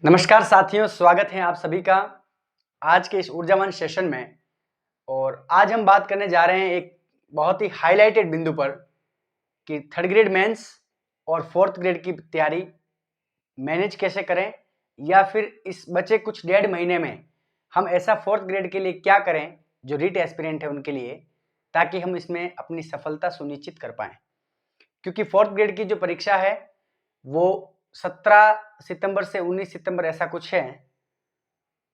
नमस्कार साथियों, स्वागत है आप सभी का आज के इस ऊर्जावान सेशन में। और आज हम बात करने जा रहे हैं एक बहुत ही हाईलाइटेड बिंदु पर कि थर्ड ग्रेड मेंस और फोर्थ ग्रेड की तैयारी मैनेज कैसे करें, या फिर इस बचे कुछ 1.5 महीने में हम ऐसा फोर्थ ग्रेड के लिए क्या करें जो रीट एस्पिरेंट है उनके लिए, ताकि हम इसमें अपनी सफलता सुनिश्चित कर पाएं। क्योंकि फोर्थ ग्रेड की जो परीक्षा है वो 17 सितंबर से 19 सितंबर ऐसा कुछ है,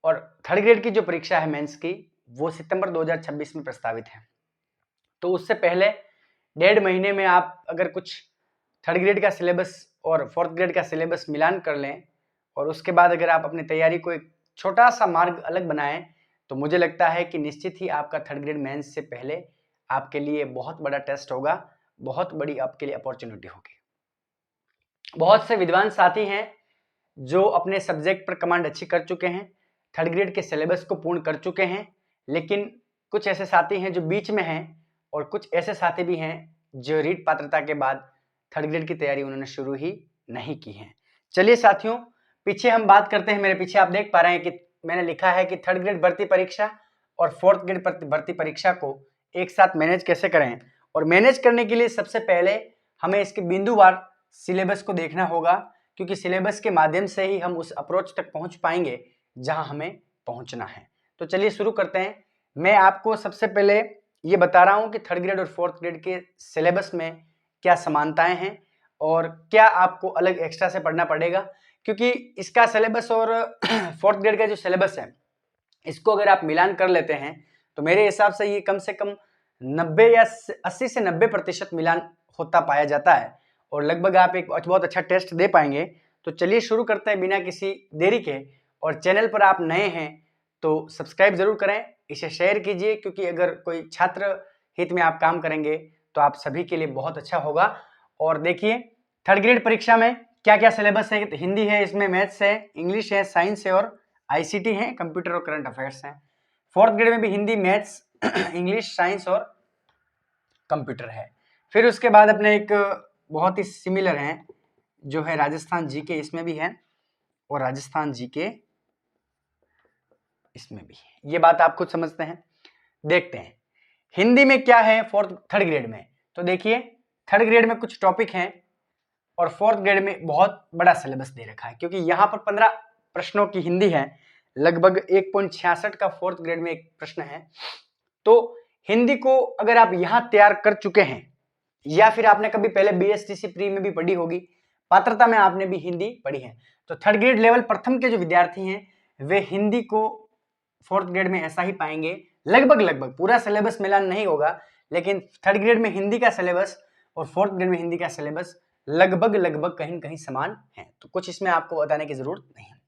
और थर्ड ग्रेड की जो परीक्षा है मेंस की वो सितंबर 2026 में प्रस्तावित है। तो उससे पहले 1.5 महीने में आप अगर कुछ थर्ड ग्रेड का सिलेबस और फोर्थ ग्रेड का सिलेबस मिलान कर लें, और उसके बाद अगर आप अपनी तैयारी को एक छोटा सा मार्ग अलग बनाएं, तो मुझे लगता है कि निश्चित ही आपका थर्ड ग्रेड मेंस से पहले आपके लिए बहुत बड़ा टेस्ट होगा, बहुत बड़ी आपके लिए अपॉर्चुनिटी होगी। बहुत से विद्वान साथी हैं जो अपने सब्जेक्ट पर कमांड अच्छी कर चुके हैं, थर्ड ग्रेड के सिलेबस को पूर्ण कर चुके हैं, लेकिन कुछ ऐसे साथी हैं जो बीच में हैं, और कुछ ऐसे साथी भी हैं जो रीट पात्रता के बाद थर्ड ग्रेड की तैयारी उन्होंने शुरू ही नहीं की है। चलिए साथियों, पीछे हम बात करते हैं। मेरे पीछे आप देख पा रहे हैं कि मैंने लिखा है कि थर्ड ग्रेड भर्ती परीक्षा और फोर्थ ग्रेड भर्ती परीक्षा को एक साथ मैनेज कैसे करें। और मैनेज करने के लिए सबसे पहले हमें इसके बिंदुवार सिलेबस को देखना होगा, क्योंकि सिलेबस के माध्यम से ही हम उस अप्रोच तक पहुंच पाएंगे जहां हमें पहुंचना है। तो चलिए शुरू करते हैं। मैं आपको सबसे पहले ये बता रहा हूं कि थर्ड ग्रेड और फोर्थ ग्रेड के सिलेबस में क्या समानताएं हैं और क्या आपको अलग एक्स्ट्रा से पढ़ना पड़ेगा। क्योंकि इसका सिलेबस और फोर्थ ग्रेड का जो सिलेबस है, इसको अगर आप मिलान कर लेते हैं तो मेरे हिसाब से ये कम से कम 90 या 80 से 90% मिलान होता पाया जाता है, और लगभग आप एक बहुत अच्छा टेस्ट दे पाएंगे। तो चलिए शुरू करते हैं बिना किसी देरी के। और चैनल पर आप नए हैं तो सब्सक्राइब जरूर करें, इसे शेयर कीजिए, क्योंकि अगर कोई छात्र हित में आप काम करेंगे तो आप सभी के लिए बहुत अच्छा होगा। और देखिए, थर्ड ग्रेड परीक्षा में क्या क्या सिलेबस है। हिंदी है, इसमें मैथ्स है, इंग्लिश है, साइंस है और आईसीटी है, कंप्यूटर और करंट अफेयर्स है। फोर्थ ग्रेड में भी हिंदी, मैथ्स, इंग्लिश, साइंस और कंप्यूटर है। फिर उसके बाद अपने एक बहुत ही सिमिलर है जो है राजस्थान जीके, इसमें भी है, और राजस्थान जीके इसमें भी है। ये बात आप खुद समझते हैं। देखते हैं हिंदी में क्या है थर्ड ग्रेड में। तो देखिए, थर्ड ग्रेड में कुछ टॉपिक हैं और फोर्थ ग्रेड में बहुत बड़ा सिलेबस दे रखा है, क्योंकि यहाँ पर 15 प्रश्नों की हिंदी है, लगभग 1.66 का फोर्थ ग्रेड में एक प्रश्न है। तो हिंदी को अगर आप यहां तैयार कर चुके हैं, या फिर आपने कभी पहले बीएसटीसी प्री में भी पढ़ी होगी, पात्रता में आपने भी हिंदी पढ़ी है, तो थर्ड ग्रेड लेवल प्रथम के जो विद्यार्थी हैं वे हिंदी को फोर्थ ग्रेड में ऐसा ही पाएंगे। लगभग पूरा सिलेबस मिलान नहीं होगा, लेकिन थर्ड ग्रेड में हिंदी का सिलेबस और फोर्थ ग्रेड में हिंदी का सिलेबस लगभग कहीं कहीं समान है। तो कुछ इसमें आपको बताने की जरूरत नहीं है।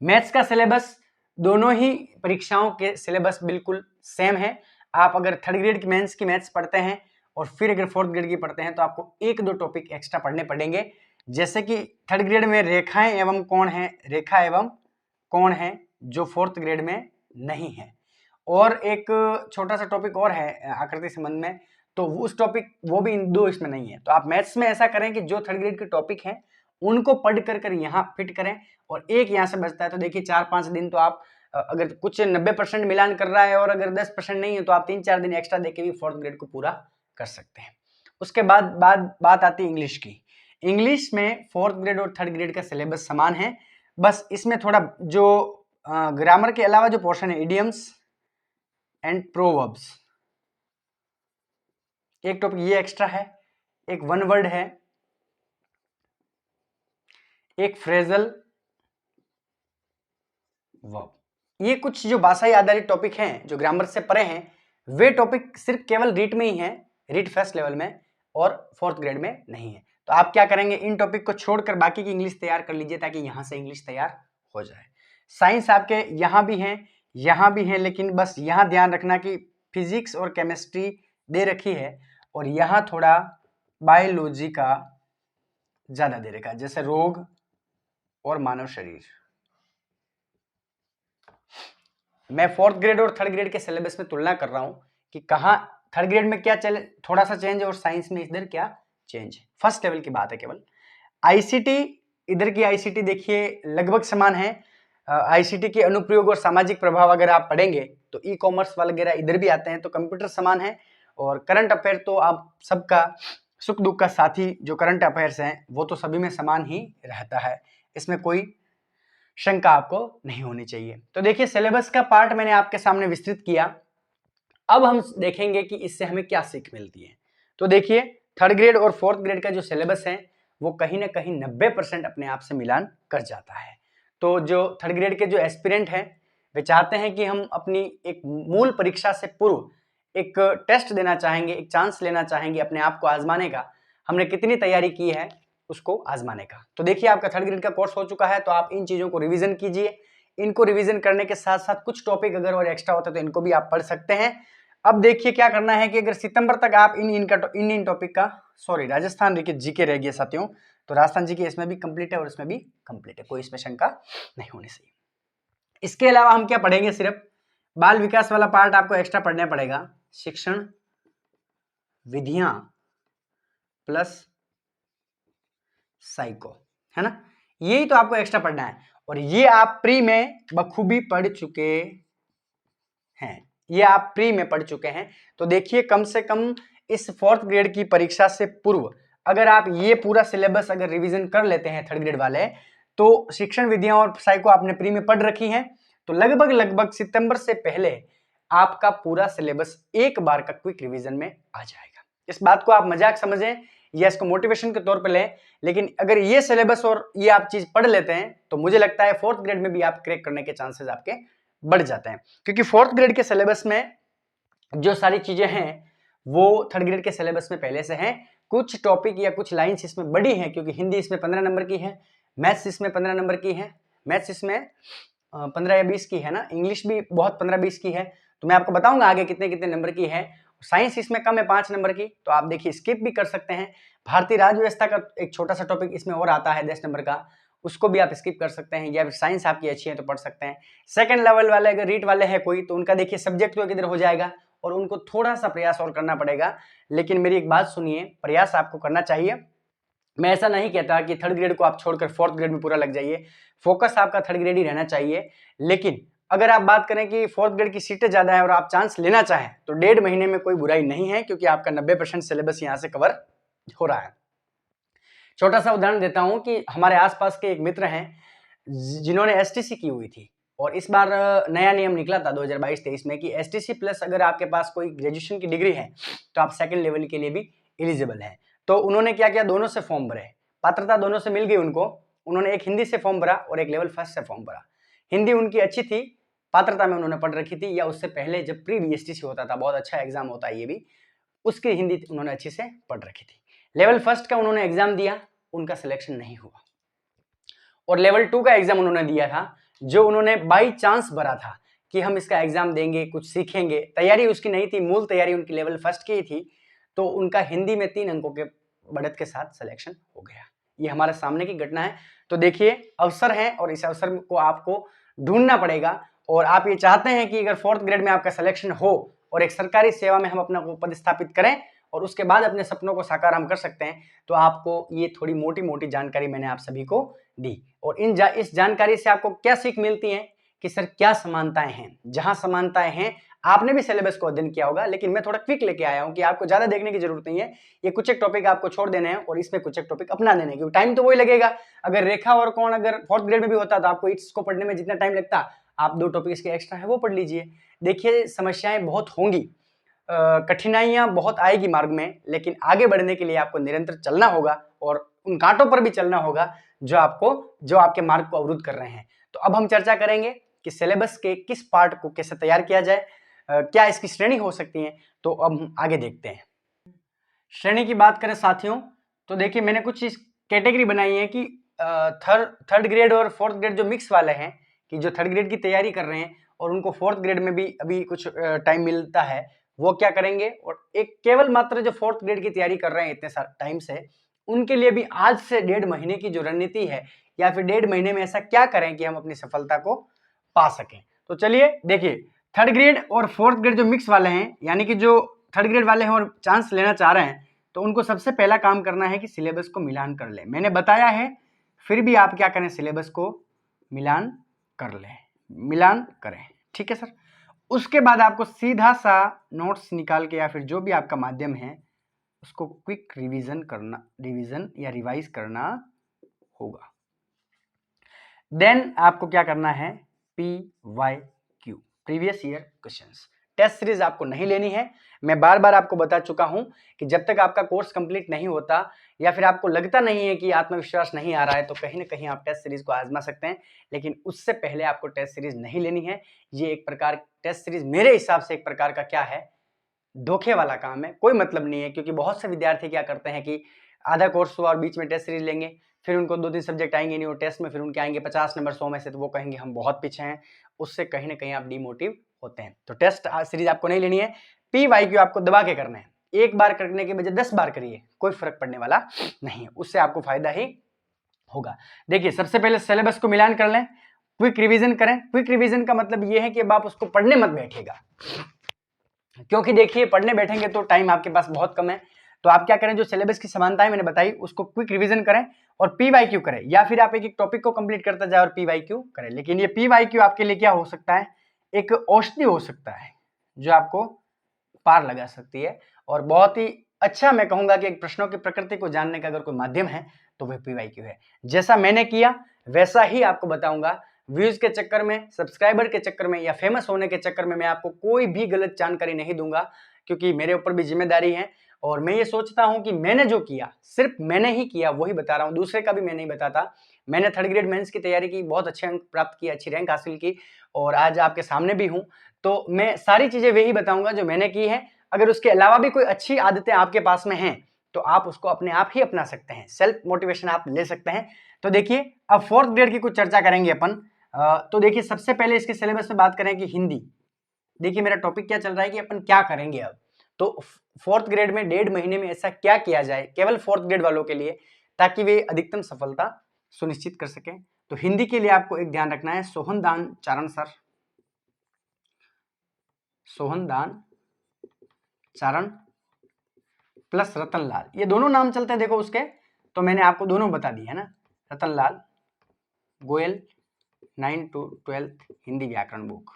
मैथ्स का सिलेबस दोनों ही परीक्षाओं के सिलेबस बिल्कुल सेम है। आप अगर थर्ड ग्रेड की मेंस की मैथ्स पढ़ते हैं और फिर अगर फोर्थ ग्रेड की पढ़ते हैं तो आपको एक दो टॉपिक एक्स्ट्रा पढ़ने पड़ेंगे, जैसे कि थर्ड ग्रेड में रेखाएं एवं कोण है, रेखा एवं कोण है, जो फोर्थ ग्रेड में नहीं है। और एक छोटा सा टॉपिक और है आकृति संबंध में, तो उस टॉपिक वो भी इन दो इसमें नहीं है। तो आप मैथ्स में ऐसा करें कि जो थर्ड ग्रेड के टॉपिक हैं उनको पढ़ कर यहाँ फिट करें, और एक यहाँ से बचता है। तो देखिए 4-5 दिन तो आप अगर कुछ 90% मिलान कर रहा है और अगर 10% नहीं है तो आप 3-4 दिन एक्स्ट्रा देके भी फोर्थ ग्रेड को पूरा कर सकते हैं। उसके बाद बात आती है इंग्लिश की। इंग्लिश में फोर्थ ग्रेड और थर्ड ग्रेड का सिलेबस समान है, बस इसमें थोड़ा जो ग्रामर के अलावा जो पोर्शन है, इडियम्स एंड प्रोवर्ब्स, एक टॉपिक ये एक्स्ट्रा है, एक वन वर्ड है, एक फ्रेजल वर्ब। ये कुछ जो भाषाई आधारित टॉपिक हैं जो ग्रामर से परे हैं, वे टॉपिक सिर्फ केवल रीट में ही हैं, रीट फर्स्ट लेवल में, और फोर्थ ग्रेड में नहीं है। तो आप क्या करेंगे, इन टॉपिक को छोड़कर बाकी की इंग्लिश तैयार कर लीजिए, ताकि यहां से इंग्लिश तैयार हो जाए। साइंस आपके यहां भी है, यहां भी है, लेकिन बस यहां ध्यान रखना कि फिजिक्स और केमिस्ट्री दे रखी है, और यहां थोड़ा बायोलॉजी का ज्यादा दे रखा है, जैसे रोग और मानव शरीर। मैं फोर्थ ग्रेड और थर्ड ग्रेड के सिलेबस में तुलना कर रहा हूं कि कहां थर्ड ग्रेड में क्या थोड़ा सा चेंज है और साइंस में इधर क्या चेंज है। फर्स्ट लेवल की बात है केवल। आईसीटी इधर की आईसीटी देखिए लगभग समान है। आईसीटी के अनुप्रयोग और सामाजिक प्रभाव अगर आप पढ़ेंगे तो ई कॉमर्स वगैरह इधर भी आते हैं, तो कंप्यूटर समान है। और करंट अफेयर तो आप सबका सुख दुख का साथी जो करंट अफेयर्स हैं वो तो सभी में समान ही रहता है, इसमें कोई शंका आपको नहीं होनी चाहिए। तो देखिए सिलेबस का पार्ट मैंने आपके सामने विस्तृत किया। अब हम देखेंगे कि इससे हमें क्या सीख मिलती है। तो देखिए थर्ड ग्रेड और फोर्थ ग्रेड का जो सिलेबस है वो कहीं ना कहीं 90% अपने आप से मिलान कर जाता है। तो जो थर्ड ग्रेड के जो एस्पिरेंट हैं वे चाहते हैं कि हम अपनी एक मूल परीक्षा से पूर्व एक टेस्ट देना चाहेंगे, एक चांस लेना चाहेंगे अपने आप को आजमाने का, हमने कितनी तैयारी की है उसको आजमाने का। तो देखिए आपका थर्ड ग्रेड का कोर्स हो चुका है, तो आप इन चीज़ों को रिवीजन कीजिए। इनको रिवीजन करने के साथ साथ कुछ टॉपिक अगर और एक्स्ट्रा होता है तो इनको भी आप पढ़ सकते हैं। अब देखिए क्या करना है कि अगर सितंबर तक आप इन टॉपिक का राजस्थान जीके रह गया साथियों, तो राजस्थान जीके इसमें भी कंप्लीट है और इसमें भी कंप्लीट है, कोई इसमें शंका नहीं होनी चाहिए। इसके अलावा हम क्या पढ़ेंगे, सिर्फ बाल विकास वाला पार्ट आपको एक्स्ट्रा पढ़ना पड़ेगा, शिक्षण विधियां प्लस साइको, है ना, यही तो आपको एक्स्ट्रा पढ़ना है। और ये आप प्री में बखूबी पढ़ चुके हैं, ये आप प्री में पढ़ चुके हैं। तो देखिए कम से कम इस फोर्थ ग्रेड की परीक्षा से पूर्व अगर आप ये पूरा सिलेबस अगर रिवीजन कर लेते हैं थर्ड ग्रेड वाले, तो शिक्षण विधियां और साइको आपने प्री में पढ़ रखी हैं, तो लगभग सितंबर से पहले आपका पूरा सिलेबस एक बार का क्विक रिवीजन में आ जाएगा। इस बात को आप मजाक समझें या इसको मोटिवेशन के तौर पे लें, लेकिन अगर ये सिलेबस और ये आप चीज पढ़ लेते हैं तो मुझे लगता है फोर्थ ग्रेड में भी आप क्रैक करने के चांसेस आपके बढ़ जाते हैं। क्योंकि फोर्थ ग्रेड के सिलेबस में जो सारी चीजें हैं वो थर्ड ग्रेड के सिलेबस में पहले से हैं। कुछ टॉपिक या कुछ लाइंस इसमें बड़ी हैं, क्योंकि हिंदी इसमें 15 नंबर की है, मैथ्स इसमें 15 नंबर की है, मैथ्स इसमें 15 या 20 की है ना, इंग्लिश भी बहुत 15-20 की है, तो मैं आपको बताऊंगा आगे कितने कितने नंबर की है। साइंस इसमें कम है 5 नंबर की, तो आप देखिए स्किप भी कर सकते हैं। भारतीय राज्य व्यवस्था का एक छोटा सा टॉपिक इसमें और आता है 10 नंबर का, उसको भी आप स्किप कर सकते हैं, या फिर साइंस आपकी अच्छी है तो पढ़ सकते हैं। सेकंड लेवल वाले अगर रीट वाले हैं कोई, तो उनका देखिए सब्जेक्ट तो किधर हो जाएगा और उनको थोड़ा सा प्रयास और करना पड़ेगा। लेकिन मेरी एक बात सुनिए, प्रयास आपको करना चाहिए। मैं ऐसा नहीं कहता कि थर्ड ग्रेड को आप छोड़कर फोर्थ ग्रेड में पूरा लग जाइए, फोकस आपका थर्ड ग्रेड ही रहना चाहिए। लेकिन अगर आप बात करें कि फोर्थ ग्रेड की सीटें ज्यादा है और आप चांस लेना चाहें तो 1.5 महीने में कोई बुराई नहीं है, क्योंकि आपका 90% सिलेबस यहां से कवर हो रहा है। छोटा सा उदाहरण देता हूं कि हमारे आसपास के एक मित्र हैं जिन्होंने एसटीसी की हुई थी, और इस बार नया नियम निकला था 2022-23 में कि एसटीसी प्लस अगर आपके पास कोई ग्रेजुएशन की डिग्री है तो आप सेकंड लेवल के लिए भी एलिजिबल हैं। तो उन्होंने क्या किया, दोनों से फॉर्म भरे, पात्रता दोनों से मिल गई उनको। उन्होंने एक हिंदी से फॉर्म भरा और एक लेवल फर्स्ट से फॉर्म भरा। हिंदी उनकी अच्छी थी, पात्रता में उन्होंने पढ़ रखी थी, या उससे पहले जब प्री बीएसटीसी होता था, बहुत अच्छा एग्जाम होता है ये भी, उसकी हिंदी उन्होंने अच्छी से पढ़ रखी थी। लेवल फर्स्ट का उन्होंने एग्जाम दिया, उनका सिलेक्शन नहीं हुआ। और लेवल 2 का एग्जाम उन्होंने दिया था, जो उन्होंने बाई चांस भरा था कि हम इसका एग्जाम देंगे, कुछ सीखेंगे, तैयारी उसकी नहीं थी, मूल तैयारी उनकी लेवल फर्स्ट की ही थी। तो उनका हिंदी में 3 अंकों के बढ़त के साथ सिलेक्शन हो गया। ये हमारे सामने की घटना है। तो देखिए अवसर है और इस अवसर को आपको ढूंढना पड़ेगा। और आप ये चाहते हैं कि अगर फोर्थ ग्रेड में आपका सिलेक्शन हो और एक सरकारी सेवा में हम अपना को पदस्थापित करें और उसके बाद अपने सपनों को साकार हम कर सकते हैं, तो आपको ये थोड़ी मोटी मोटी जानकारी मैंने आप सभी को दी। और इस जानकारी से आपको क्या सीख मिलती है कि सर क्या समानताएं हैं। जहां समानताएं हैं, आपने भी सिलेबस को अध्ययन किया होगा, लेकिन मैं थोड़ा क्विक लेके आया हूं कि आपको ज्यादा देखने की जरूरत नहीं है। ये कुछ एक टॉपिक आपको छोड़ देने हैं और इसमें कुछ एक टॉपिक अपना देने हैं, क्योंकि टाइम तो वही लगेगा। अगर रेखा और कोण अगर फोर्थ ग्रेड में भी होता तो आपको इसको पढ़ने में जितना टाइम लगता, आप 2 टॉपिक इसके एक्स्ट्रा है वो पढ़ लीजिए। देखिए समस्याएं बहुत होंगी, कठिनाइयां बहुत आएगी मार्ग में, लेकिन आगे बढ़ने के लिए आपको निरंतर चलना होगा और उन कांटों पर भी चलना होगा जो आपके मार्ग को अवरुद्ध कर रहे हैं। तो अब हम चर्चा करेंगे कि सिलेबस के किस पार्ट को कैसे तैयार किया जाए, क्या इसकी श्रेणी हो सकती है। तो अब हम आगे देखते हैं। श्रेणी की बात करें साथियों, तो देखिए मैंने कुछ इस कैटेगरी बनाई है कि थर्ड ग्रेड और फोर्थ ग्रेड जो मिक्स वाले हैं, कि जो थर्ड ग्रेड की तैयारी कर रहे हैं और उनको फोर्थ ग्रेड में भी अभी कुछ टाइम मिलता है, वो क्या करेंगे। और एक केवल मात्र जो फोर्थ ग्रेड की तैयारी कर रहे हैं इतने सारे टाइम से, उनके लिए भी आज से 1.5 महीने की जो रणनीति है, या फिर 1.5 महीने में ऐसा क्या करें कि हम अपनी सफलता को पा सकें। तो चलिए देखिए, थर्ड ग्रेड और फोर्थ ग्रेड जो मिक्स वाले हैं, यानी कि जो थर्ड ग्रेड वाले हैं और चांस लेना चाह रहे हैं, तो उनको सबसे पहला काम करना है कि सिलेबस को मिलान कर ले। मैंने बताया है फिर भी आप क्या करें, सिलेबस को मिलान कर लें, मिलान करें, ठीक है सर। उसके बाद आपको सीधा सा नोट्स निकाल के या फिर जो भी आपका माध्यम है उसको क्विक रिवीजन या रिवाइज करना होगा। देन आपको क्या करना है, PYQ, previous year questions. Test series आपको नहीं लेनी है। मैं बार बार आपको बता चुका हूं कि जब तक आपका कोर्स कंप्लीट नहीं होता या फिर आपको लगता नहीं है कि आत्मविश्वास नहीं आ रहा है, तो कहीं ना कहीं आप टेस्ट सीरीज को आजमा सकते हैं, लेकिन उससे पहले आपको टेस्ट सीरीज नहीं लेनी है। ये एक प्रकार, टेस्ट सीरीज मेरे हिसाब से एक प्रकार का क्या है, धोखे वाला काम है, कोई मतलब नहीं है। क्योंकि बहुत से विद्यार्थी क्या करते हैं कि आधा कोर्स हुआ और बीच में टेस्ट सीरीज लेंगे, फिर उनको 2-3 सब्जेक्ट आएंगे नहीं और टेस्ट में फिर उनके आएंगे 50 नंबर 100 में से, तो वो कहेंगे हम बहुत पीछे हैं। उससे कहीं ना कहीं आप डिमोटिव होते हैं। तो टेस्ट सीरीज आपको नहीं लेनी है। PYQ आपको दबा के करना है, एक बार करने के बजाय 10 बार करिए, कोई फर्क पड़ने वाला नहीं है, उससे आपको फायदा ही होगा। देखिए, सबसे पहले सिलेबस को मिलान कर लें, क्विक रिवीजन करें। क्विक रिवीजन का मतलब यह है कि अब आप उसको पढ़ने मत बैठिएगा, क्योंकि देखिए पढ़ने बैठेंगे तो टाइम आपके पास बहुत कम है। तो आप क्या करें, जो सिलेबस की समानताएं मैंने बताई उसको क्विक रिवीजन करें और PYQ करें, या फिर आप एक एक टॉपिक को कंप्लीट करता जाए और PYQ करें। लेकिन ये PYQ आपके लिए क्या हो सकता है, एक औषधि हो सकता है जो आपको पार लगा सकती है, और बहुत ही अच्छा मैं कहूंगा कि एक प्रश्नों की प्रकृति को जानने का अगर कोई माध्यम है तो वह PYQ है। जैसा मैंने किया वैसा ही आपको बताऊंगा। व्यूज के चक्कर में, सब्सक्राइबर के चक्कर में या फेमस होने के चक्कर में मैं आपको कोई भी गलत जानकारी नहीं दूंगा, क्योंकि मेरे ऊपर भी जिम्मेदारी है। और मैं ये सोचता हूं कि मैंने जो किया सिर्फ मैंने ही किया, वही बता रहा हूं, दूसरे का भी मैं नहीं बताता। मैंने 3rd ग्रेड मेंस की तैयारी की, बहुत अच्छे अंक प्राप्त किए, अच्छी रैंक हासिल की, और आज आपके सामने भी हूं। तो मैं सारी चीजें वही बताऊंगा जो मैंने की है। अगर उसके अलावा भी कोई अच्छी आदतें आपके पास में हैं तो आप उसको अपने आप ही अपना सकते हैं, सेल्फ मोटिवेशन आप ले सकते हैं। तो देखिए, अब 4th ग्रेड की कुछ चर्चा करेंगे अपन। तो देखिए, सबसे पहले इसके सिलेबस में बात करें कि हिंदी। देखिए, मेरा टॉपिक क्या चल रहा है कि अपन क्या करेंगे अब। तो 4th ग्रेड में 1.5 महीने में ऐसा क्या किया जाए केवल 4th ग्रेड वालों के लिए, ताकि वे अधिकतम सफलता सुनिश्चित कर सकें। तो हिंदी के लिए आपको एक ध्यान रखना है, सोहनदान चारण सर, सोहनदान चारण प्लस रतनलाल, ये दोनों नाम चलते हैं देखो उसके, तो मैंने आपको दोनों बता दिए है ना। रतनलाल गोयल 9 to 12 हिंदी व्याकरण बुक।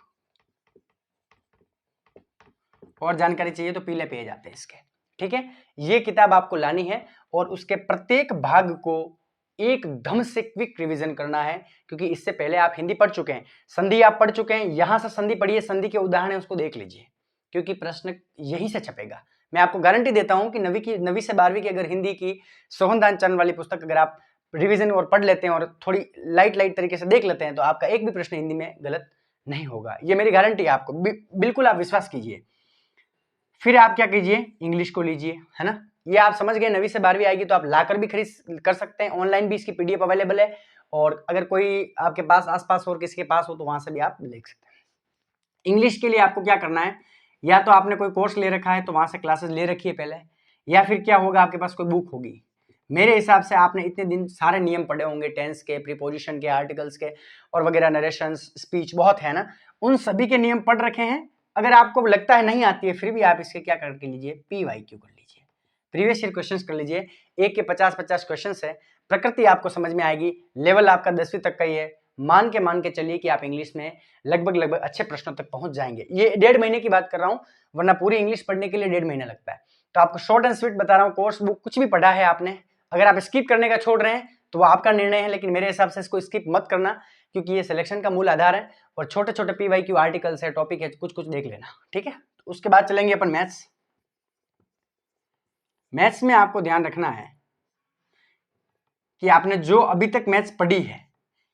और जानकारी चाहिए तो पीले पेज आते हैं इसके, ठीक है। ये किताब आपको लानी है और उसके प्रत्येक भाग को एकदम से क्विक रिवीजन करना है, क्योंकि इससे पहले आप हिंदी पढ़ चुके हैं, संधि आप पढ़ चुके हैं, यहां से संधि पढ़िए, संधि के उदाहरण है उसको देख लीजिए, क्योंकि प्रश्न यही से छपेगा। मैं आपको गारंटी देता हूं कि 9वीं से 12वीं की अगर हिंदी की सोहनदान चरण वाली पुस्तक अगर आप रिवीजन और पढ़ लेते हैं और थोड़ी लाइट तरीके से देख लेते हैं, तो आपका एक भी प्रश्न हिंदी में गलत नहीं होगा। ये मेरी गारंटी है आपको, बिल्कुल आप विश्वास कीजिए। फिर आप क्या कीजिए, इंग्लिश को लीजिए, है ना। ये आप समझ गए, 9वीं से 12वीं आएगी तो आप लाकर भी खरीद कर सकते हैं, ऑनलाइन भी इसकी PDF अवेलेबल है, और अगर कोई आपके पास आसपास और किसी के पास हो तो वहां से भी आप ले सकते हैं। इंग्लिश के लिए आपको क्या करना है, या तो आपने कोई कोर्स ले रखा है तो वहां से क्लासेस ले रखी है पहले, या फिर क्या होगा, आपके पास कोई बुक होगी। मेरे हिसाब से आपने इतने दिन सारे नियम पढ़े होंगे, टेंस के, प्रीपोजिशन के, आर्टिकल्स के और वगैरह, नरेशंस, स्पीच बहुत है ना, उन सभी के नियम पढ़ रखे हैं। अगर आपको लगता है नहीं आती है, फिर भी आप इसके क्या करके लीजिए, PYQ कर लीजिए, प्रीवियस ईयर क्वेश्चंस कर लीजिए। एक के 50-50 क्वेश्चंस है, प्रकृति आपको समझ में आएगी, लेवल आपका 10वीं तक का ही है, मान के चलिए कि आप इंग्लिश में लगभग अच्छे प्रश्नों तक पहुंच जाएंगे। ये 1.5 महीने की बात कर रहा हूं, वरना पूरी इंग्लिश पढ़ने के लिए 1.5 महीना लगता है। तो आपको शॉर्ट एंड स्वीट बता रहा हूं, कोर्स बुक कुछ भी पढ़ा है आपने, अगर आप स्किप करने का छोड़ रहे हैं तो वो आपका निर्णय है, लेकिन मेरे हिसाब से इसको स्किप मत करना, क्योंकि ये सिलेक्शन का मूल आधार है, और छोटे छोटे PYQ आर्टिकल्स है, टॉपिक है, कुछ कुछ देख लेना, ठीक है। तो उसके बाद चलेंगे अपन मैथ्स। मैथ्स में आपको ध्यान रखना है कि आपने जो अभी तक मैथ्स पढ़ी है,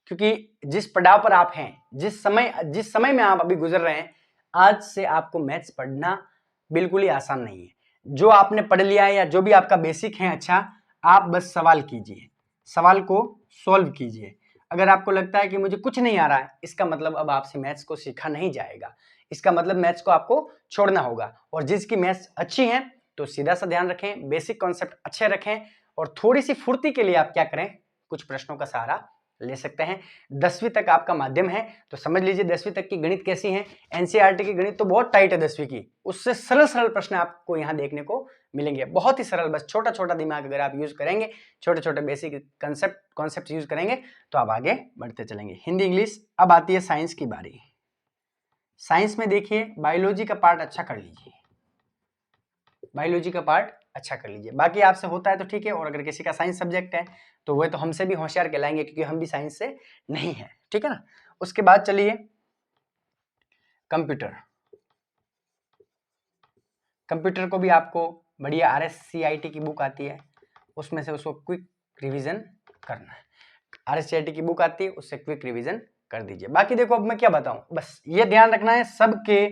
क्योंकि जिस पड़ाव पर आप हैं, जिस समय में आप अभी गुजर रहे हैं, आज से आपको मैथ्स पढ़ना बिल्कुल ही आसान नहीं है। जो आपने पढ़ लिया है या जो भी आपका बेसिक है, अच्छा, आप बस सवाल कीजिए, सवाल को सॉल्व कीजिए। अगर आपको लगता है कि मुझे कुछ नहीं आ रहा है, इसका मतलब अब आपसे मैथ्स को सीखा नहीं जाएगा, इसका मतलब मैथ्स को आपको छोड़ना होगा। और जिसकी मैथ्स अच्छी है तो सीधा सा ध्यान रखें, बेसिक कॉन्सेप्ट अच्छे रखें, और थोड़ी सी फुर्ती के लिए आप क्या करें, कुछ प्रश्नों का सहारा ले सकते हैं। 10वीं तक आपका माध्यम है तो समझ लीजिए 10वीं तक की गणित कैसी है। NCERT की गणित तो बहुत टाइट है 10वीं की, उससे सरल प्रश्न आपको यहां देखने को मिलेंगे। बहुत ही सरल, बस छोटा छोटा दिमाग अगर आप यूज करेंगे, छोटे छोटे बेसिक कॉन्सेप्ट यूज करेंगे तो आप आगे बढ़ते चलेंगे। हिंदी इंग्लिश। अब आती है साइंस की बारी। साइंस में देखिए बायोलॉजी का पार्ट अच्छा कर लीजिए, बायोलॉजी का पार्ट अच्छा कर लीजिए। बाकी आपसे होता है तो ठीक है, और अगर किसी का साइंस सब्जेक्ट है तो वह तो हमसे भी होशियार कहलाएंगे क्योंकि हम भी साइंस से नहीं है, ठीक है ना। उसके बाद चलिए कंप्यूटर। कंप्यूटर को भी आपको बढ़िया RSCIT की बुक आती है, उसमें से उसको क्विक रिवीजन करना है। RSCIT की बुक आती है, उससे क्विक रिवीजन कर दीजिए। बाकी देखो अब मैं क्या बताऊं, बस ये ध्यान रखना है सबके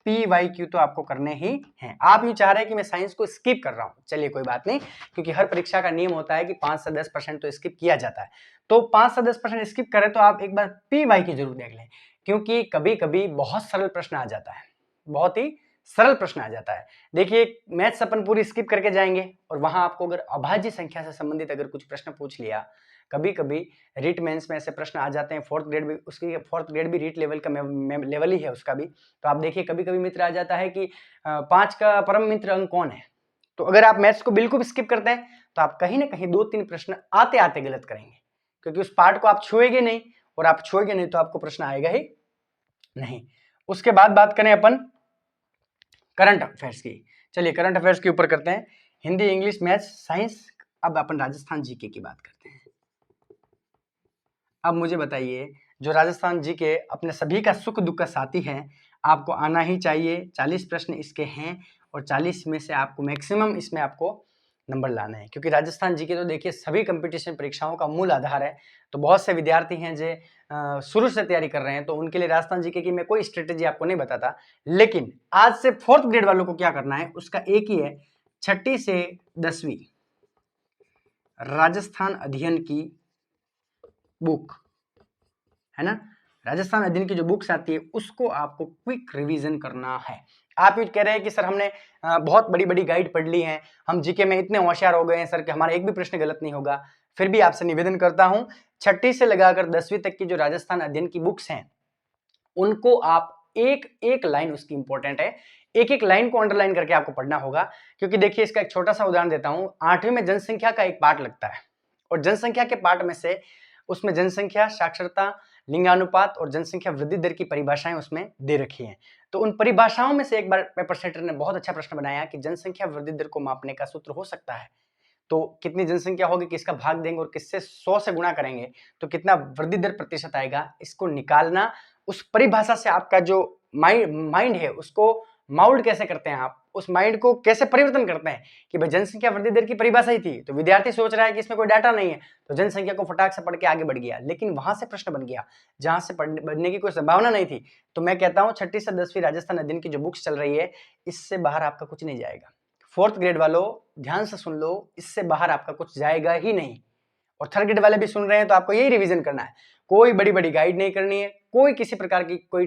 PYQ तो आपको करने ही हैं। आप यूं चाह रहे हैं कि मैं साइंस को स्किप कर रहा हूं, चलिए कोई बात नहीं, क्योंकि हर परीक्षा का नियम होता है कि 5 से 10% तो स्किप किया जाता है। तो 5 से 10% स्किप करें तो आप एक बार PYQ जरूर देख लें, क्योंकि कभी कभी बहुत सरल प्रश्न आ जाता है, बहुत ही सरल प्रश्न आ जाता है। देखिए मैथ्स अपन पूरी स्किप करके जाएंगे और वहां आपको अगर अभाज्य संख्या से संबंधित अगर कुछ प्रश्न पूछ लिया, कभी कभी रीट मेंस में ऐसे प्रश्न आ जाते हैं, फोर्थ ग्रेड भी, उसकी फोर्थ ग्रेड भी रीट लेवल का लेवल ही है उसका भी। तो आप देखिए कभी कभी मित्र आ जाता है कि 5 का परम मित्र अंक कौन है। तो अगर आप मैथ्स को बिल्कुल स्किप करते हैं तो आप कहीं ना कहीं 2-3 प्रश्न आते आते गलत करेंगे, क्योंकि उस पार्ट को आप छुएंगे नहीं, और आप छुएंगे नहीं तो आपको प्रश्न आएगा ही नहीं। उसके बाद बात करें अपन करंट अफेयर्स की। चलिए करंट अफेयर्स के ऊपर करते हैं, हिंदी इंग्लिश मैथ्स साइंस। अब अपन राजस्थान जीके की बात करते हैं। अब मुझे बताइए, जो राजस्थान जीके अपने सभी का सुख दुख का साथी है, आपको आना ही चाहिए। 40 प्रश्न इसके हैं और 40 में से आपको मैक्सिमम इसमें आपको नंबर लाना है, क्योंकि राजस्थान जीके तो देखिए सभी कंपटीशन परीक्षाओं का मूल आधार है। तो बहुत से विद्यार्थी हैं जो शुरू से तैयारी कर रहे हैं, तो उनके लिए राजस्थान जीके की मैं कोई स्ट्रेटेजी आपको नहीं बताता, लेकिन आज से 4th ग्रेड वालों को क्या करना है उसका एक ही है, 6ठी से 10वीं राजस्थान अध्ययन की बुक है ना, राजस्थान अध्ययन की जो बुक्स आती है उसको आपको क्विक रिवीजन करना है। आप ये कह रहे हैं कि सर हमने बहुत बड़ी बड़ी गाइड पढ़ ली है, हम जीके में इतने होशियार हो गए हैं सर कि हमारा एक भी प्रश्न गलत नहीं होगा। फिर भी आपसे निवेदन करता हूं, 6ठी से लगाकर 10वीं तक की जो राजस्थान अध्ययन की बुक्स हैं उनको आप एक एक लाइन, उसकी इंपॉर्टेंट है, एक एक लाइन को अंडरलाइन करके आपको पढ़ना होगा। क्योंकि देखिए इसका एक छोटा सा उदाहरण देता हूं, 8वीं में जनसंख्या का एक पार्ट लगता है, और जनसंख्या के पार्ट में से उसमें जनसंख्या, साक्षरता, लिंगानुपात और जनसंख्या वृद्धि दर की परिभाषाएं उसमें दे रखी हैं। तो उन परिभाषाओं में से एक बार पेपर सेटर ने बहुत अच्छा प्रश्न बनाया कि जनसंख्या वृद्धि दर को मापने का सूत्र हो सकता है, तो कितनी जनसंख्या होगी, किसका भाग देंगे और किससे 100 से गुणा करेंगे तो कितना वृद्धि दर प्रतिशत आएगा, इसको निकालना। उस परिभाषा से आपका जो माइंड है उसको माउल्ड कैसे करते हैं, आप उस माइंड को कैसे परिवर्तन करते हैं कि भाई जनसंख्या वृद्धि दर की परिभाषा ही थी, तो विद्यार्थी सोच रहा है कि इसमें कोई डाटा नहीं है, तो जनसंख्या को फटाक से पढ़ के आगे बढ़ गया, लेकिन वहां से प्रश्न बन गया जहां से बढ़ने की कोई संभावना नहीं थी। तो मैं कहता हूं 6ठी से 10वीं राजस्थान अध्ययन की जो बुक्स चल रही है, इससे बाहर आपका कुछ नहीं जाएगा। 4th ग्रेड वालों ध्यान से सुन लो, इससे बाहर आपका कुछ जाएगा ही नहीं। और 3rd ग्रेड वाले भी सुन रहे हैं तो आपको यही रिवीजन करना है, कोई बड़ी बड़ी गाइड नहीं करनी है, कोई किसी प्रकार की कोई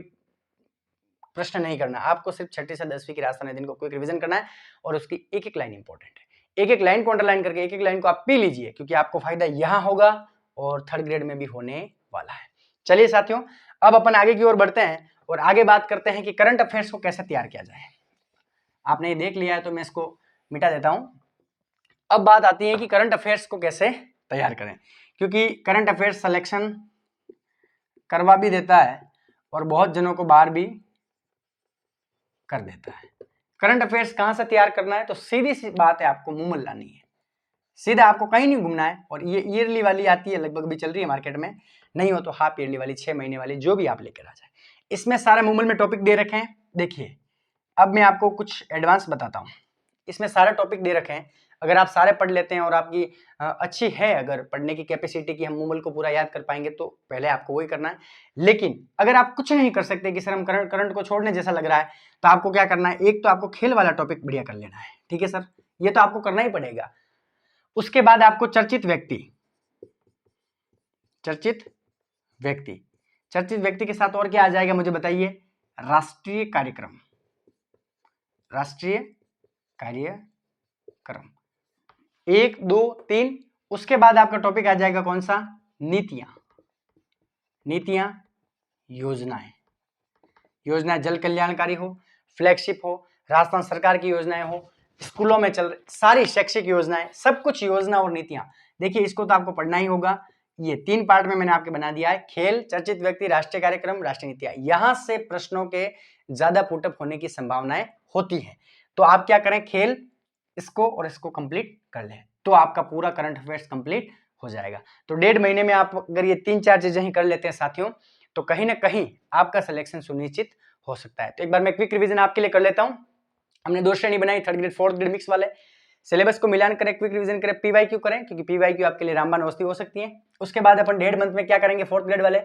प्रश्न नहीं करना, आपको सिर्फ 6ठी से 10वीं की राजस्थान अध्ययन को क्विक रिवीजन करना है, और उसकी एक एक लाइन इंपॉर्टेंट है। एक एक लाइन को अंडरलाइन करके एक एक लाइन को आप पी लीजिए, क्योंकि आपको फायदा यहां होगा और 3rd ग्रेड में भी होने वाला है। चलिए साथियों, अब अपन आगे की ओर बढ़ते हैं और आगे बात करते हैं कि करंट अफेयर्स को कैसे तैयार किया जाए। आपने ये देख लिया है तो मैं इसको मिटा देता हूं। अब बात आती है कि करंट अफेयर्स को कैसे तैयार करें, क्योंकि करंट अफेयर्स सिलेक्शन करवा भी देता है और बहुत जनों को बाहर भी कर देता है। करंट अफेयर्स कहां से तैयार करना है, तो सीधी सी बात है, आपको मुंह लानी है, सीधा आपको कहीं नहीं घूमना है। और ये ईयरली वाली आती है, लगभग भी चल रही है मार्केट में, नहीं हो तो हाफ ईयरली वाली 6 महीने वाली, जो भी आप लेकर आ जाए। इसमें सारे मुमल में टॉपिक दे रखे हैं। देखिए अब मैं आपको कुछ एडवांस बताता हूँ, इसमें सारे टॉपिक दे रखे हैं। अगर आप सारे पढ़ लेते हैं और आपकी अच्छी है अगर पढ़ने की कैपेसिटी कि हम मुमल को पूरा याद कर पाएंगे, तो पहले आपको वही करना है। लेकिन अगर आप कुछ नहीं कर सकते कि सर हम करंट को छोड़ने जैसा लग रहा है, तो आपको क्या करना है, एक तो आपको खेल वाला टॉपिक बढ़िया कर लेना है, ठीक है सर, ये तो आपको करना ही पड़ेगा। उसके बाद आपको चर्चित व्यक्ति के साथ और क्या आ जाएगा मुझे बताइए, राष्ट्रीय कार्यक्रम, राष्ट्रीय कार्यक्रम 1 2 3। उसके बाद आपका टॉपिक आ जाएगा कौन सा, नीतियां, योजनाएं जल कल्याणकारी हो, फ्लैगशिप हो, राजस्थान सरकार की योजनाएं हो, स्कूलों में चल रही सारी शैक्षिक योजनाएं, सब कुछ योजना और नीतियां, देखिए इसको तो आपको पढ़ना ही होगा। ये 3 पार्ट में मैंने आपके बना दिया है, खेल, चर्चित व्यक्ति, राष्ट्रीय कार्यक्रम, राष्ट्रीय नीतियां। यहां से प्रश्नों के ज्यादा पुटअप होने की संभावनाएं होती हैं। तो आप क्या करें, खेल इसको और इसको कंप्लीट कर लें, तो आपका पूरा करंट अफेयर्स कंप्लीट हो जाएगा। तो 1.5 महीने में आप अगर ये 3-4 चीजें ही कर लेते हैं साथियों, तो कहीं ना कहीं आपका सिलेक्शन सुनिश्चित हो सकता है। तो एक बार मैं क्विक रिवीजन आपके लिए कर लेता हूं। हमने 2 श्रेणी बनाई, 3rd grade 4th grade mix वाले। सिलेबस को मिलान करें, क्विक रिवीजन करें, पीवाईक्यू करें, क्योंकि पीवाईक्यू आपके लिए रामबाण औषधि हो सकती है। उसके बाद अपन 1.5 मंथ में क्या करेंगे, 4th ग्रेड वाले,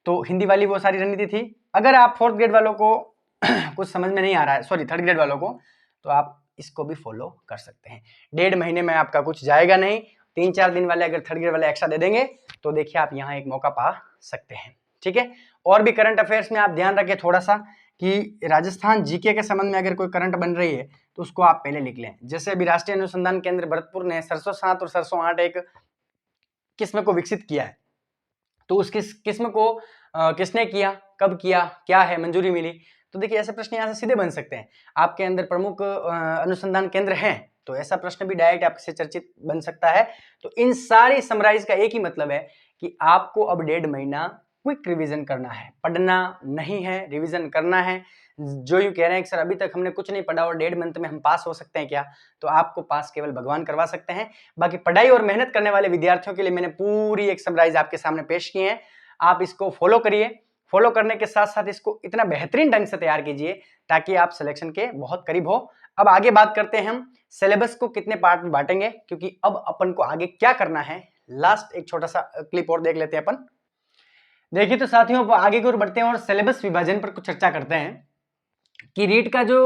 तो हिंदी वाली वो सारी रणनीति थी। अगर आप 4th ग्रेड वालों को कुछ समझ में नहीं आ रहा है, सॉरी 3rd ग्रेड वालों को, तो आप इसको भी फॉलो कर सकते हैं। 1.5 महीने में आपका कुछ जाएगा नहीं। 3-4 दिन वाले अगर 3rd ग्रेड वाले एक्स्ट्रा दे देंगे तो देखिए आप यहाँ एक मौका पा सकते हैं। ठीक है, और भी करंट अफेयर्स में आप ध्यान रखें थोड़ा सा कि राजस्थान जीके के संबंध में अगर कोई करंट बन रही है तो उसको आप पहले लिख लें। जैसे अभी राष्ट्रीय अनुसंधान केंद्र भरतपुर ने सरसों 7 और सरसों 8 एक किस्म को विकसित किया है, तो उस किस्म को किसने किया, कब किया, क्या है, मंजूरी मिली। तो देखिए ऐसे प्रश्न यहाँ से सीधे बन सकते हैं। आपके अंदर प्रमुख अनुसंधान केंद्र हैं तो ऐसा प्रश्न भी डायरेक्ट आपसे चर्चित बन सकता है। तो इन सारी समराइज का एक ही मतलब है कि आपको अब 1.5 महीना क्विक रिवीजन करना है, पढ़ना नहीं है, रिवीजन करना है। जो यूं कह रहे हैं कि सर अभी तक हमने कुछ नहीं पढ़ा और 1.5 मंथ में हम पास हो सकते हैं क्या, तो आपको पास केवल भगवान करवा सकते हैं। बाकी पढ़ाई और मेहनत करने वाले विद्यार्थियों के लिए मैंने पूरी एक समराइज आपके सामने पेश की है। आप इसको फॉलो करिए, फॉलो करने के साथ साथ इसको इतना बेहतरीन ढंग से तैयार कीजिए ताकि आप सिलेक्शन के बहुत करीब हो। अब आगे बात करते हैं हम सिलेबस को कितने पार्ट में बांटेंगे, क्योंकि अब अपन को आगे क्या करना है। लास्ट एक छोटा सा क्लिप और देख लेते हैं अपन। देखिए तो साथियों आगे की ओर बढ़ते हैं और सिलेबस विभाजन पर कुछ चर्चा करते हैं कि रीट का जो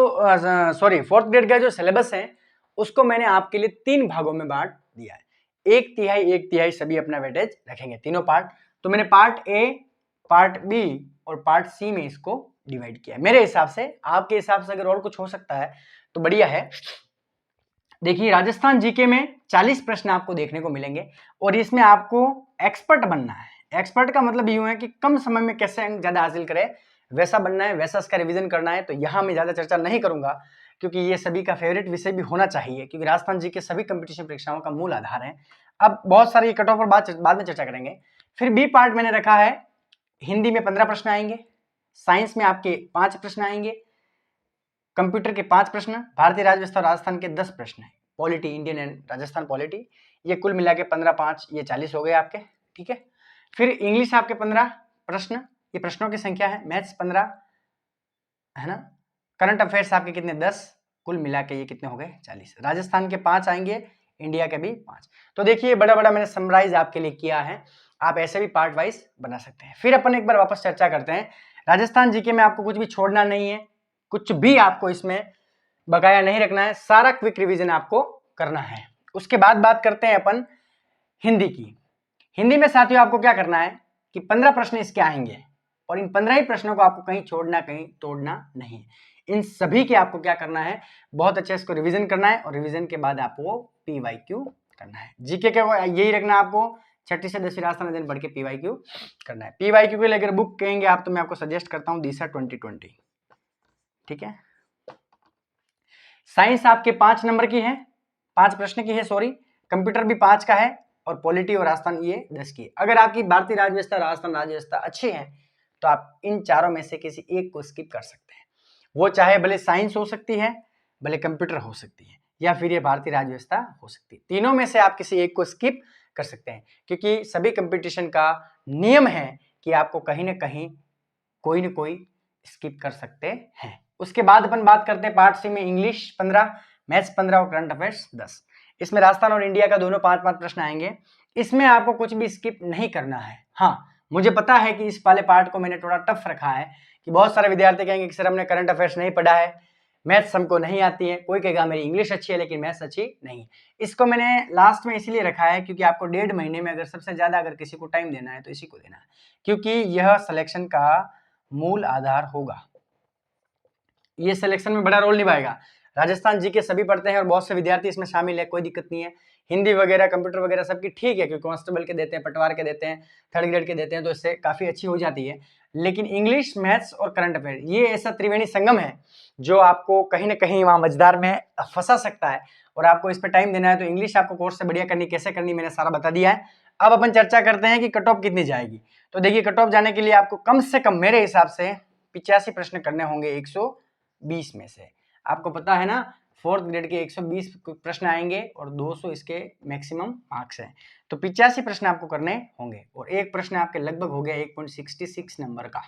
4th ग्रेड का जो सिलेबस है उसको मैंने आपके लिए 3 भागों में बांट दिया है। 1/3 सभी अपना वेटेज रखेंगे, तीनों पार्ट। तो मैंने पार्ट ए, पार्ट बी और पार्ट सी में इसको डिवाइड किया है मेरे हिसाब से। आपके हिसाब से अगर और कुछ हो सकता है तो बढ़िया है। देखिए राजस्थान जीके में 40 प्रश्न आपको देखने को मिलेंगे और इसमें आपको एक्सपर्ट बनना है। एक्सपर्ट का मतलब यूं है कि कम समय में कैसे अंक ज्यादा हासिल करें वैसा बनना है, वैसा इसका रिवीजन करना है। तो यहां मैं ज्यादा चर्चा नहीं करूंगा क्योंकि ये सभी का फेवरेट विषय भी होना चाहिए, क्योंकि राजस्थान जी के सभी कंपटीशन परीक्षाओं का मूल आधार है। अब बहुत सारी कट ऑफ पर बाद में चर्चा करेंगे। फिर बी पार्ट मैंने रखा है, हिंदी में 15 प्रश्न आएंगे, साइंस में आपके 5 प्रश्न आएंगे, कंप्यूटर के 5 प्रश्न, भारतीय राज्य राजस्थान के 10 प्रश्न है, polity Indian and Rajasthan polity, ये कुल मिला के 15 5 ये 40 हो गए आपके। ठीक है, फिर इंग्लिश आपके 15 प्रश्न, ये प्रश्नों की संख्या है, मैथ्स 15 है ना, करंट अफेयर्स आपके कितने 10, कुल मिला के ये कितने हो गए 40। राजस्थान के 5 आएंगे, इंडिया के भी 5। तो देखिए बड़ा बड़ा मैंने समराइज आपके लिए किया है, आप ऐसे भी पार्ट वाइज बना सकते हैं। फिर अपन एक बार वापस चर्चा करते हैं। राजस्थान जीके में आपको कुछ भी छोड़ना नहीं है, कुछ भी आपको इसमें बकाया नहीं रखना है, सारा क्विक रिवीजन आपको करना है। उसके बाद बात करते हैं अपन हिंदी की। हिंदी में साथियों आपको क्या करना है कि 15 प्रश्न इसके आएंगे और इन 15 ही प्रश्नों को आपको कहीं छोड़ना कहीं तोड़ना नहीं है। इन सभी के आपको क्या करना है, बहुत अच्छे इसको रिवीजन करना है और रिवीजन के बाद आपको पीवाईक्यू करना है। जीके के यही रखना है आपको, 6ठी से 10वीं राजस्थान अध्ययन पढ़ के पीवाईक्यू करना है। पीवाईक्यू के लिए अगर बुक कहेंगे आप तो मैं आपको सजेस्ट करता हूं दिशा 2020। ठीक है, साइंस आपके 5 नंबर की है, 5 प्रश्न की है, सॉरी, कंप्यूटर भी 5 का है और पॉलिटी और राजस्थान ये 10 की। अगर आपकी भारतीय राज्य व्यवस्था, राजस्थान राज्य व्यवस्था अच्छी है तो आप इन चारों में से किसी एक को स्किप कर सकते हैं। वो चाहे भले साइंस हो सकती है, भले कंप्यूटर हो सकती है, या फिर ये भारतीय राज्य व्यवस्था हो सकती है। तीनों में से आप किसी एक को स्किप कर सकते हैं, क्योंकि सभी कंपटीशन का नियम है कि आपको कहीं ना कहीं कोई ना कोई स्किप कर सकते हैं। उसके बाद अपन बात करते हैं पार्ट सी में, इंग्लिश 15, मैथ्स 15 और करंट अफेयर्स 10। इसमें राजस्थान और इंडिया का दोनों 5-5 प्रश्न आएंगे। इसमें आपको कुछ भी स्किप नहीं करना है। हाँ, मुझे पता है कि इस वाले पार्ट को मैंने थोड़ा टफ रखा है कि बहुत सारे विद्यार्थी कहेंगे कि सर हमने करंट अफेयर्स नहीं पढ़ा है, मैथ्स हमको नहीं आती है, कोई कहेगा मेरी इंग्लिश अच्छी है लेकिन मैथ्स अच्छी नहीं। इसको मैंने लास्ट में इसीलिए रखा है क्योंकि आपको 1.5 महीने में अगर सबसे ज्यादा अगर किसी को टाइम देना है तो इसी को देना है, क्योंकि यह सिलेक्शन का मूल आधार होगा, ये सिलेक्शन में बड़ा रोल निभाएगा। राजस्थान जी के सभी पढ़ते हैं और बहुत से विद्यार्थी इसमें शामिल है, कोई दिक्कत नहीं है। हिंदी वगैरह कंप्यूटर वगैरह सबकी ठीक है, क्योंकि कांस्टेबल के देते हैं, पटवार के देते हैं, थर्ड ग्रेड के देते हैं, तो इससे काफ़ी अच्छी हो जाती है। लेकिन इंग्लिश, मैथ्स और करंट अफेयर ये ऐसा त्रिवेणी संगम है जो आपको कहीं ना कहीं वहाँ मझदार में फंसा सकता है, और आपको इस पर टाइम देना है। तो इंग्लिश आपको कोर्स से बढ़िया करनी, कैसे करनी मैंने सारा बता दिया है। अब अपन चर्चा करते हैं कि कट ऑफ कितनी जाएगी। तो देखिए, कट ऑफ जाने के लिए आपको कम से कम मेरे हिसाब से 85 प्रश्न करने होंगे 120 में से। आपको पता है ना, फोर्थ ग्रेड के 120 प्रश्न आएंगे और 200 इसके मैक्सिमम मार्क्स हैं, तो 85 प्रश्न आपको करने होंगे, और एक प्रश्न आपके लगभग हो गया 1.66 नंबर का।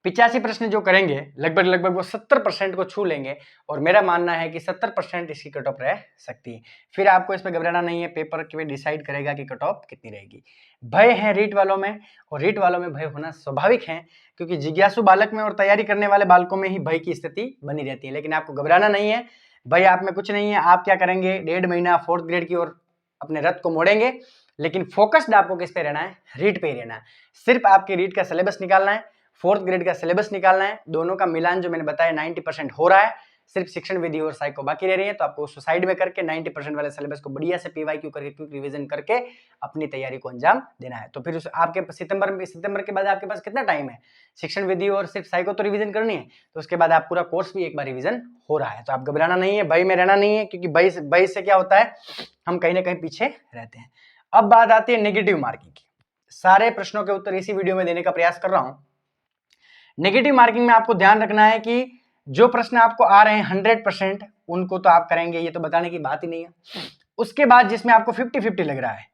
85 प्रश्न जो करेंगे लगभग वो 70% को छू लेंगे, और मेरा मानना है कि 70% इसकी कट ऑफ रह सकती है। फिर आपको इसमें घबराना नहीं है, पेपर के डिसाइड करेगा कि कट ऑफ कितनी रहेगी। भय है रीट वालों में, और रीट वालों में भय होना स्वाभाविक है, क्योंकि जिज्ञासु बालक में और तैयारी करने वाले बालकों में ही भय की स्थिति बनी रहती है। लेकिन आपको घबराना नहीं है, भय आप में कुछ नहीं है। आप क्या करेंगे, 1.5 महीना फोर्थ ग्रेड की ओर अपने रथ को मोड़ेंगे, लेकिन फोकस्ड आपको किस पे रहना है, रीट पे ही रहना है। सिर्फ आपके रीट का सिलेबस निकालना है, फोर्थ ग्रेड का सिलेबस निकालना है, दोनों का मिलान जो मैंने बताया 90% हो रहा है, सिर्फ शिक्षण विधि और साइको बाकी रह रही है। तो आपको उसको साइड में करके 90% वाले सिलेबस को बढ़िया से पीवाईक्यू करके क्विक रिवीजन करके अपनी तैयारी को अंजाम देना है। तो फिर आपके सितंबर के बाद आपके पास कितना टाइम है, शिक्षण विधि और सिर्फ साइको तो रिवीजन करनी है, तो उसके बाद आप पूरा कोर्स भी एक बार रिवीजन हो रहा है। तो आप घबराना नहीं है, भय में रहना नहीं है, क्योंकि भय से क्या होता है, हम कहीं ना कहीं पीछे रहते हैं। अब बात आती है नेगेटिव मार्किंग की। सारे प्रश्नों के उत्तर इसी वीडियो में देने का प्रयास कर रहा हूं। नेगेटिव मार्किंग में आपको ध्यान रखना है कि जो प्रश्न आपको आ रहे हैं 100% उनको तो आप करेंगे, ये तो बताने की बात ही नहीं है। उसके बाद जिसमें आपको 50-50 लग रहा है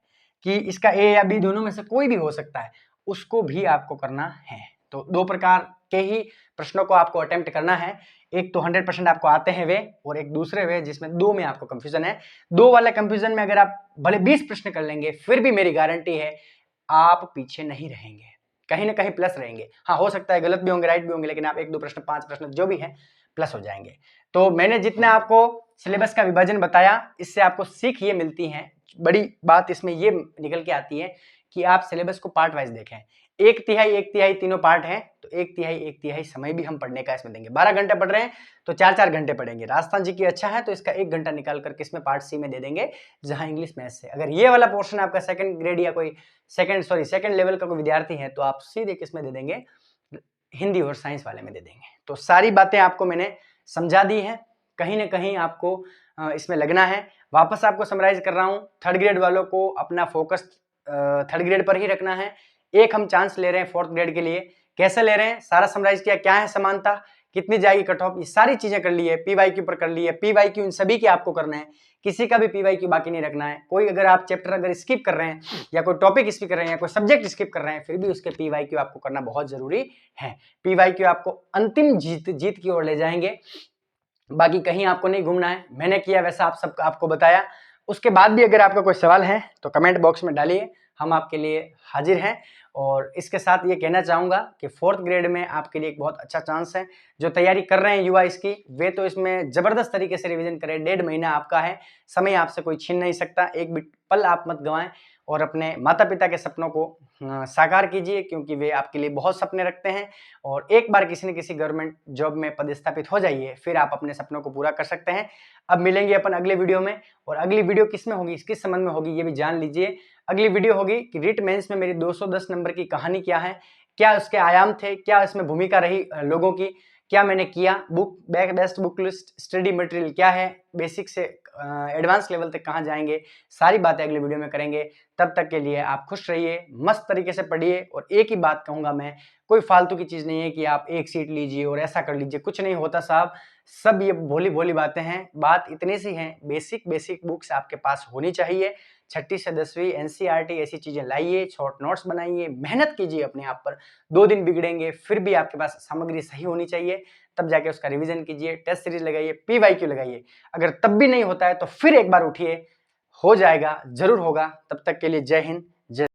कि इसका ए या बी दोनों में से कोई भी हो सकता है, उसको भी आपको करना है। तो दो प्रकार के ही प्रश्नों को आपको अटेम्प्ट करना है, एक तो 100% आपको आते हैं वे, और एक दूसरे वे जिसमें दो में आपको कंफ्यूजन है। दो वाले कंफ्यूजन में अगर आप भले 20 प्रश्न कर लेंगे, फिर भी मेरी गारंटी है आप पीछे नहीं रहेंगे, कहीं ना कहीं प्लस रहेंगे। हाँ, हो सकता है गलत भी होंगे, राइट भी होंगे, लेकिन आप 1-2 प्रश्न, 5 प्रश्न जो भी है प्लस हो जाएंगे। तो मैंने जितना आपको सिलेबस का विभाजन बताया, इससे आपको सीख ये मिलती है, बड़ी बात इसमें ये निकल के आती है कि आप सिलेबस को पार्ट वाइज देखें। एक तिहाई तीनों पार्ट हैं, तो एक तिहाई समय भी हम पढ़ने का इसमें देंगे। 12 घंटे पढ़ रहे हैं तो 4-4 घंटे पढ़ेंगे। राजस्थान जी की अच्छा है तो इसका 1 घंटा निकाल करके इसमें पार्ट सी में दे देंगे, जहां इंग्लिश मैथ्स है। अगर ये वाला पोर्शन आपका सेकंड ग्रेड या कोई सेकंड लेवल का कोई विद्यार्थी है, तो आप सीधे किसमें दे देंगे, हिंदी और साइंस वाले में दे देंगे। तो सारी बातें आपको मैंने समझा दी है, कहीं ना कहीं आपको इसमें लगना है। वापस आपको समराइज कर रहा हूं, थर्ड ग्रेड वालों को अपना फोकस थर्ड ग्रेड पर ही रखना है। एक हम चांस ले रहे हैं फोर्थ ग्रेड के लिए, कैसे ले रहे हैं सारा समराइज किया, क्या है समानता, कितनी जाएगी कट ऑफ, ये सारी चीजें कर ली है। पीवाईक्यू पर कर ली है, पीवाईक्यू इन सभी के आपको करना है, किसी का भी पीवाईक्यू बाकी नहीं रखना है। कोई अगर आप चैप्टर अगर स्किप कर रहे हैं, या कोई टॉपिक स्किप कर रहे हैं, या कोई सब्जेक्ट स्किप कर रहे हैं, फिर भी उसके पीवाईक्यू आपको करना बहुत जरूरी है। पीवाईक्यू आपको अंतिम जीत की ओर ले जाएंगे, बाकी कहीं आपको नहीं घूमना है। मैंने किया वैसा आपको बताया। उसके बाद भी अगर आपका कोई सवाल है तो कमेंट बॉक्स में डालिए, हम आपके लिए हाजिर हैं। और इसके साथ ये कहना चाहूँगा कि फोर्थ ग्रेड में आपके लिए एक बहुत अच्छा चांस है। जो तैयारी कर रहे हैं युवा इसकी, वे तो इसमें ज़बरदस्त तरीके से रिवीजन करें। 1.5 महीना आपका है, समय आपसे कोई छीन नहीं सकता। एक भी पल आप मत गंवाएं, और अपने माता पिता के सपनों को साकार कीजिए, क्योंकि वे आपके लिए बहुत सपने रखते हैं। और एक बार किसी न किसी गवर्नमेंट जॉब में पदस्थापित हो जाइए, फिर आप अपने सपनों को पूरा कर सकते हैं। अब मिलेंगे अपन अगले वीडियो में, और अगली वीडियो किस में होगी, किस संबंध में होगी, ये भी जान लीजिए। अगली वीडियो होगी कि रिट मेंस में मेरी 210 नंबर की कहानी क्या है, क्या उसके आयाम थे, क्या इसमें भूमिका रही लोगों की, क्या मैंने किया, best book list, study material क्या है, बेसिक से एडवांस लेवल तक कहाँ जाएंगे, सारी बातें अगले वीडियो में करेंगे। तब तक के लिए आप खुश रहिए, मस्त तरीके से पढ़िए। और एक ही बात कहूँगा मैं, कोई फालतू की चीज़ नहीं है कि आप एक सीट लीजिए और ऐसा कर लीजिए, कुछ नहीं होता साहब। सब ये भोली भोली बातें हैं। बात इतनी सी है, बेसिक बुक्स आपके पास होनी चाहिए। 6ठी से 10वीं एनसीईआरटी ऐसी चीजें लाइए, शॉर्ट नोट्स बनाइए, मेहनत कीजिए अपने आप पर। 2 दिन बिगड़ेंगे, फिर भी आपके पास सामग्री सही होनी चाहिए, तब जाके उसका रिवीजन कीजिए, टेस्ट सीरीज लगाइए, पीवाईक्यू लगाइए। अगर तब भी नहीं होता है तो फिर एक बार उठिए, हो जाएगा, जरूर होगा। तब तक के लिए जय हिंद, जय